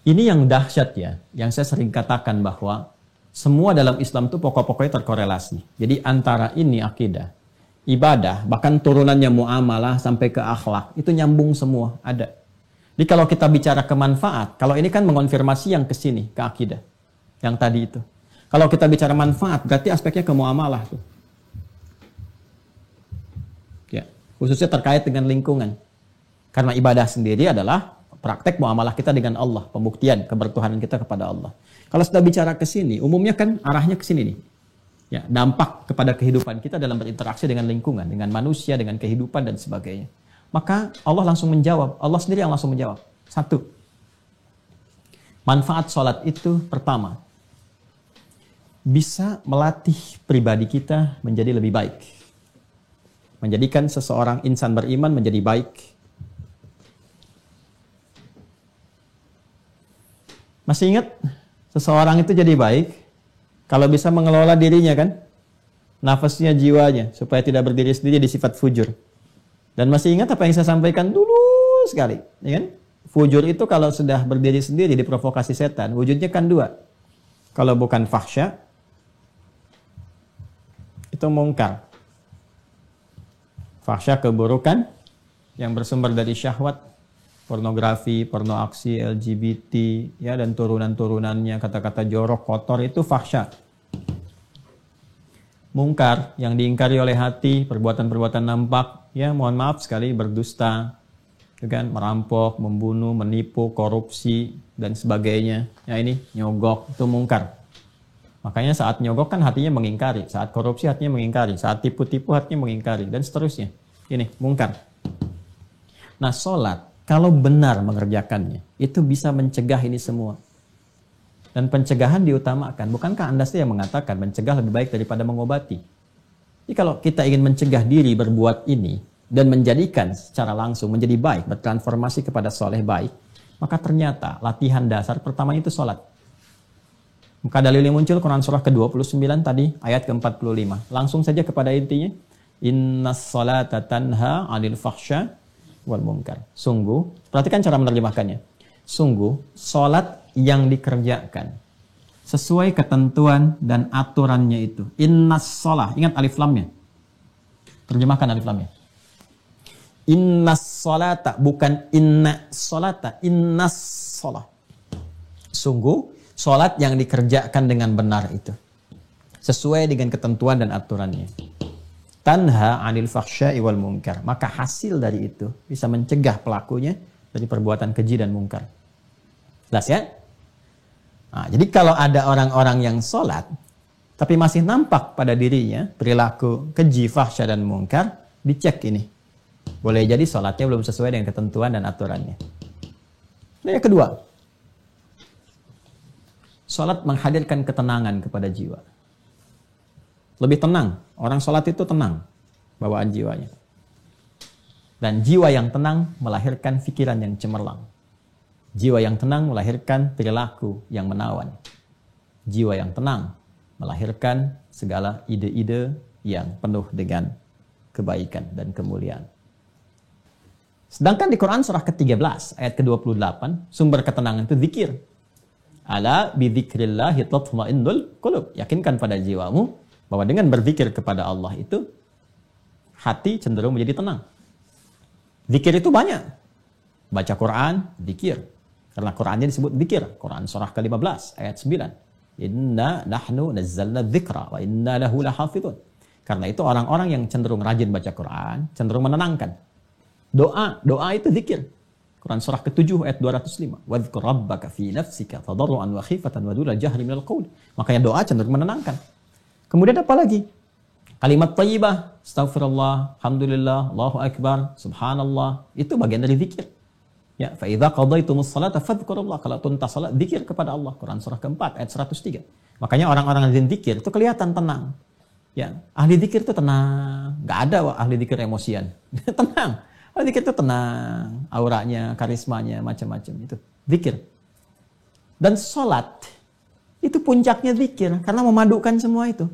Ini yang dahsyat ya, yang saya sering katakan bahwa semua dalam Islam itu pokok-pokoknya terkorelasi. Jadi antara ini akidah, ibadah, bahkan turunannya muamalah sampai ke akhlak, itu nyambung semua, ada. Jadi kalau kita bicara ke manfaat, kalau ini kan mengonfirmasi yang ke sini, ke akidah, yang tadi itu. Kalau kita bicara manfaat, berarti aspeknya ke muamalah tuh. Ya, khususnya terkait dengan lingkungan. Karena ibadah sendiri adalah praktek muamalah kita dengan Allah, pembuktian kebertuhanan kita kepada Allah. Kalau sudah bicara ke sini, umumnya kan arahnya ke sini nih. Ya, dampak kepada kehidupan kita dalam berinteraksi dengan lingkungan, dengan manusia, dengan kehidupan dan sebagainya. Maka Allah langsung menjawab, Allah sendiri yang langsung menjawab. 1. Manfaat sholat itu pertama, bisa melatih pribadi kita menjadi lebih baik. Menjadikan seseorang insan beriman menjadi baik. Masih ingat seseorang itu jadi baik kalau bisa mengelola dirinya kan? Nafasnya, jiwanya, supaya tidak berdiri sendiri di sifat fujur. Dan masih ingat apa yang saya sampaikan dulu sekali, ya kan? Fujur itu kalau sudah berdiri sendiri diprovokasi setan, wujudnya kan 2. Kalau bukan fahsya, itu mungkar. Fahsya keburukan yang bersumber dari syahwat, pornografi, porno aksi, LGBT, ya, dan turunan-turunannya, kata-kata jorok, kotor, itu fahsya. Mungkar yang diingkari oleh hati, perbuatan-perbuatan nampak, ya mohon maaf sekali, berdusta, kan, merampok, membunuh, menipu, korupsi, dan sebagainya. Ya ini nyogok, itu mungkar. Makanya saat nyogok kan hatinya mengingkari, saat korupsi hatinya mengingkari, saat tipu-tipu hatinya mengingkari, dan seterusnya. Ini mungkar. Nah, sholat kalau benar mengerjakannya, itu bisa mencegah ini semua. Dan pencegahan diutamakan. Bukankah Anda sendiri yang mengatakan mencegah lebih baik daripada mengobati? Jadi kalau kita ingin mencegah diri berbuat ini, dan menjadikan secara langsung menjadi baik, bertransformasi kepada soleh baik, maka ternyata latihan dasar pertama itu sholat. Maka dalil yang muncul Quran surah ke-29 tadi, ayat ke-45. Langsung saja kepada intinya. Innas sholata tanha 'anil fahsya wal munkar. Sungguh, perhatikan cara menerjemahkannya. Sungguh, sholat yang dikerjakan sesuai ketentuan dan aturannya itu. Innas sholah, ingat alif lamnya. Terjemahkan alif lamnya. Innas sholata, bukan inna sholata, innas sholah. Sungguh, sholat yang dikerjakan dengan benar itu sesuai dengan ketentuan dan aturannya. Tanha 'anil fahsya'i wal munkar. Maka hasil dari itu bisa mencegah pelakunya dari perbuatan keji dan mungkar. Jelas ya? Nah, jadi kalau ada orang-orang yang sholat tapi masih nampak pada dirinya perilaku keji, fahsya dan mungkar, dicek ini. Boleh jadi sholatnya belum sesuai dengan ketentuan dan aturannya. Nah, yang kedua, sholat menghadirkan ketenangan kepada jiwa. Lebih tenang. Orang sholat itu tenang bawaan jiwanya. Dan jiwa yang tenang melahirkan pikiran yang cemerlang. Jiwa yang tenang melahirkan perilaku yang menawan. Jiwa yang tenang melahirkan segala ide-ide yang penuh dengan kebaikan dan kemuliaan. Sedangkan di Quran surah ke-13 ayat ke-28, sumber ketenangan itu zikir. Ala bidzikrillahi tatma'innul qulub. Yakinkan pada jiwamu bahwa dengan berzikir kepada Allah itu hati cenderung menjadi tenang. Zikir itu banyak. Baca Quran, zikir. Karena Qurannya disebut zikir. Quran surah ke-15 ayat 9. Inna nahnu nazzalna dzikra wa inna lahu lahafidun. Karena itu orang-orang yang cenderung rajin baca Quran, cenderung menenangkan. Doa itu zikir. Quran surah ke-7 ayat 205. Wadhkur rabbaka fi nafsika tadarruan wa khifatan wa duna jahri minal qaul. Makanya doa cenderung menenangkan. Kemudian apa lagi? Kalimat thayyibah, astaghfirullah, alhamdulillah, Allahu akbar, subhanallah, itu bagian dari zikir. Ya, fa idza qadaitumus salata fadhkurullah. Kalau tuntas salat, zikir kepada Allah. Quran surah ke-4 ayat 103. Makanya orang-orang yang zikir itu kelihatan tenang. Ya, ahli zikir itu tenang. Enggak ada ahli zikir emosian. Tenang. Ahli zikir itu tenang, auranya, karismanya, macam-macam itu. Zikir. Dan salat itu puncaknya zikir karena memadukan semua itu.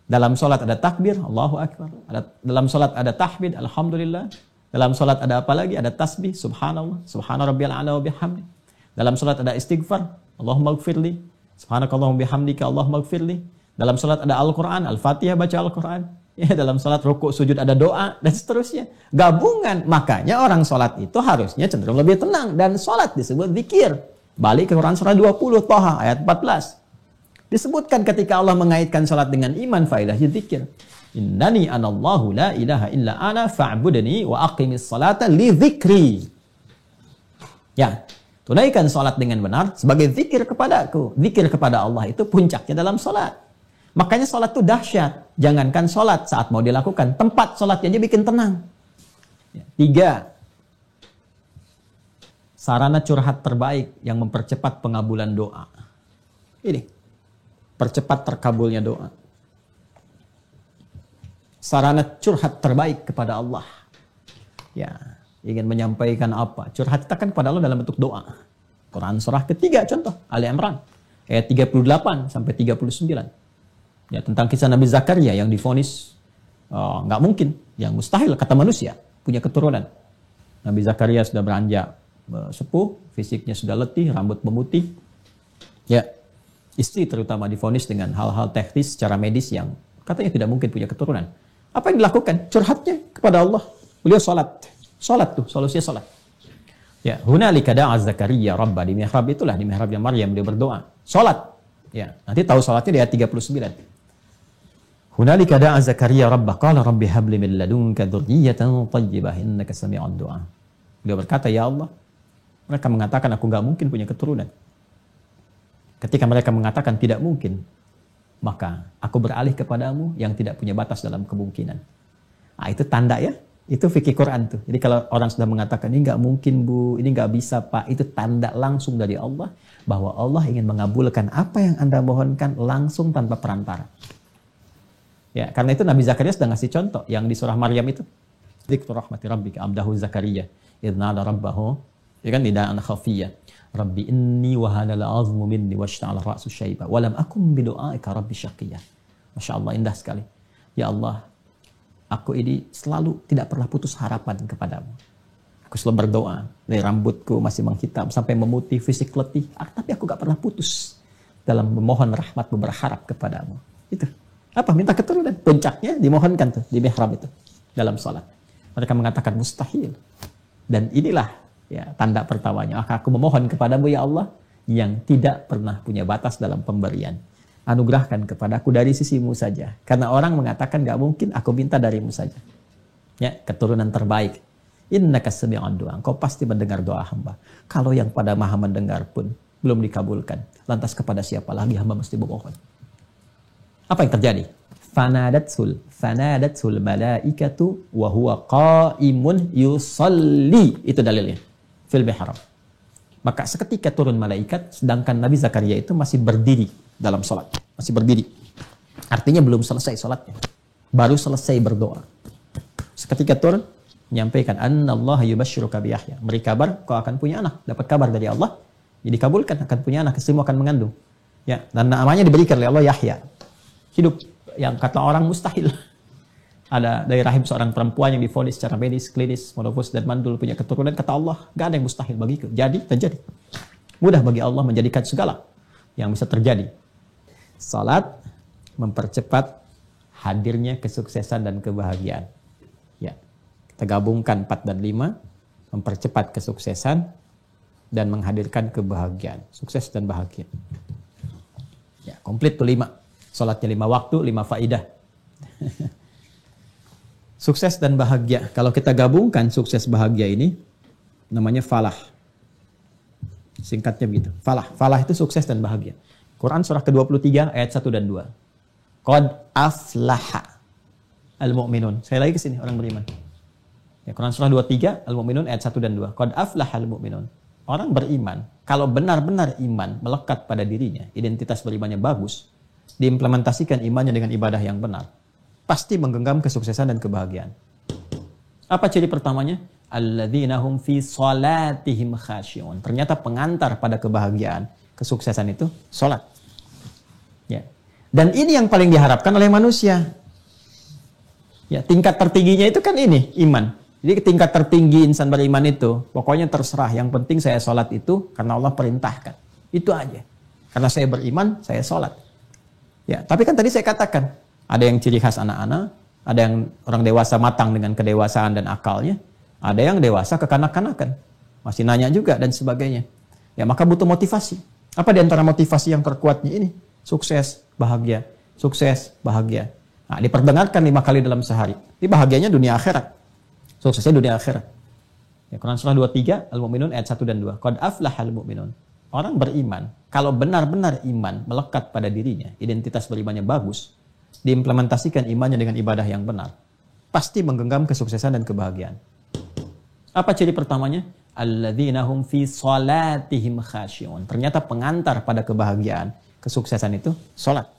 Dalam sholat ada takbir, Allahu Akbar. Dalam sholat ada tahmid, Alhamdulillah. Dalam sholat ada apa lagi? Ada tasbih, Subhanallah, Subhana rabbiyal a'la wa bihamdi. Dalam salat ada istighfar, Allahumma gfirli, subhanakallahumma bihamdika, Allahumma gfirli. Dalam salat ada Al-Quran, Al-Fatihah baca Al-Quran. Ya, dalam salat rukuk sujud ada doa dan seterusnya. Gabungan. Makanya orang salat itu harusnya cenderung lebih tenang, dan salat disebut zikir. Balik ke Quran surah 20 Thaha ayat 14. Disebutkan ketika Allah mengaitkan salat dengan iman, faedahnya zikir. Innani anallahu la ilaha illa ana fa'budni wa aqimis salata li dzikri. Ya, tunaikan salat dengan benar sebagai zikir kepadaku. Zikir kepada Allah itu puncaknya dalam salat. Makanya sholat itu dahsyat. Jangankan sholat saat mau dilakukan, tempat sholatnya aja bikin tenang. 3. Sarana curhat terbaik yang mempercepat pengabulan doa. Ini. Percepat terkabulnya doa. Sarana curhat terbaik kepada Allah. Ya, ingin menyampaikan apa? Curhat kita kan kepada Allah dalam bentuk doa. Quran surah ketiga contoh, Ali Imran. Ayat 38 sampai 39. Ya, tentang kisah Nabi Zakaria yang divonis nggak mungkin, yang mustahil kata manusia punya keturunan. Nabi Zakaria sudah beranjak sepuh, fisiknya sudah letih, rambut memutih. Ya, istri terutama divonis dengan hal-hal teknis secara medis yang katanya tidak mungkin punya keturunan. Apa yang dilakukan? Curhatnya kepada Allah. Beliau sholat. Sholat tuh, solusinya sholat. Ya, hunalika da'a Zakaria Rabba, di mihrab itulah, di mihrabnya Maryam beliau berdoa. Sholat. Ya, nanti tahu sholatnya di ayat 39. Hunalika da'a Zakaria Rabbah qala rabbi habli min ladunka dzurriyyatan thayyibah innaka sami'ud du'a. Beliau berkata, ya Allah, mereka mengatakan aku enggak mungkin punya keturunan. Ketika mereka mengatakan tidak mungkin, maka aku beralih kepadamu yang tidak punya batas dalam kemungkinan. Ah, itu tanda ya. Itu fikih Quran tuh. Jadi kalau orang sudah mengatakan ini enggak mungkin Bu, ini enggak bisa Pak, itu tanda langsung dari Allah bahwa Allah ingin mengabulkan apa yang Anda mohonkan langsung tanpa perantara. Ya, karena itu Nabi Zakaria sudah ngasih contoh yang di surah Maryam itu. Dzikru rahmati rabbika abdahu Zakaria idz nada rabbahu, ya kan, nidaan khafiyya. Rabbi inni wa hanal 'azmu minni washta'ala ra'su syaiba wa lam akum bi du'aika rabbi syaqiyya. Masya Allah, indah sekali. Ya Allah, aku ini selalu tidak pernah putus harapan kepadamu. Aku selalu berdoa, dari rambutku masih menghitam sampai memutih, fisik letih, tapi aku gak pernah putus dalam memohon rahmatmu, berharap kepadamu. Itu. Apa? Minta keturunan. Puncaknya dimohonkan tuh di mihrab itu dalam salat. Mereka mengatakan mustahil. Dan inilah ya tanda pertamanya. Maka aku memohon kepadamu ya Allah yang tidak pernah punya batas dalam pemberian. Anugerahkan kepadaku dari sisimu saja. Karena orang mengatakan gak mungkin, aku minta darimu saja. Ya, keturunan terbaik. Innaka sami'ud du'a. Engkau pasti mendengar doa hamba. Kalau yang pada maha mendengar pun belum dikabulkan, lantas kepada siapa lagi hamba mesti memohon? Apa yang terjadi? Fanadatsul malaikatu wa huwa qaimun yusalli. Itu dalilnya. Fil mihrab. Maka seketika turun malaikat, sedangkan Nabi Zakaria itu masih berdiri dalam salat. Masih berdiri. Artinya belum selesai salatnya. Baru selesai berdoa. Seketika turun, menyampaikan, Annallaha yubashshiruka bi Yahya. Beri kabar, kau akan punya anak. Dapat kabar dari Allah, jadi dikabulkan, akan punya anak, istrimu akan mengandung. Ya, dan namanya diberikan oleh Allah Yahya. Hidup yang kata orang mustahil. Ada dari rahim seorang perempuan yang divonis secara medis, klinis, monofus dan mandul punya keturunan, kata Allah, gak ada yang mustahil bagiku. Jadi, terjadi. Mudah bagi Allah menjadikan segala yang bisa terjadi. Salat mempercepat hadirnya kesuksesan dan kebahagiaan. Ya, kita gabungkan 4 dan 5, mempercepat kesuksesan dan menghadirkan kebahagiaan. Sukses dan bahagia. Ya, komplit tuh 5. Salatnya 5 waktu, 5 faidah. Sukses dan bahagia. Kalau kita gabungkan sukses bahagia ini, namanya falah. Singkatnya begitu. Falah. Falah itu sukses dan bahagia. Quran surah ke-23 ayat 1 dan 2. Qad aflaha al-mu'minun. Saya lagi ke sini, orang beriman. Ya, Quran surah 23 al-mu'minun ayat 1 dan 2. Qad aflaha al-mu'minun. Orang beriman, kalau benar-benar iman melekat pada dirinya, identitas berimannya bagus, diimplementasikan imannya dengan ibadah yang benar, pasti menggenggam kesuksesan dan kebahagiaan. Apa ciri pertamanya? Alladzina hum fi salatihim khashi'un. Ternyata pengantar pada kebahagiaan, kesuksesan itu salat. Ya. Dan ini yang paling diharapkan oleh manusia. Ya, tingkat tertingginya itu kan ini, iman. Jadi tingkat tertinggi insan beriman itu, pokoknya terserah. Yang penting saya sholat itu karena Allah perintahkan. Itu aja. Karena saya beriman, saya sholat. Ya, tapi kan tadi saya katakan, ada yang ciri khas anak-anak, ada yang orang dewasa matang dengan kedewasaan dan akalnya, ada yang dewasa kekanak-kanakan, masih nanya juga dan sebagainya. Ya, maka butuh motivasi. Apa di antara motivasi yang terkuatnya ini? Sukses, bahagia. Sukses, bahagia. Nah, diperdengarkan 5 kali dalam sehari. Ini bahagianya dunia akhirat. Suksesnya dunia akhirat. Ya, Quran surah 23, Al-Mu'minun ayat 1 dan 2. Qad aflahal mu'minun. Orang beriman, kalau benar-benar iman melekat pada dirinya, identitas berimannya bagus, diimplementasikan imannya dengan ibadah yang benar, pasti menggenggam kesuksesan dan kebahagiaan. Apa ciri pertamanya? Alladzina hum fi salatihim khasyi'un. Ternyata pengantar pada kebahagiaan, kesuksesan itu salat.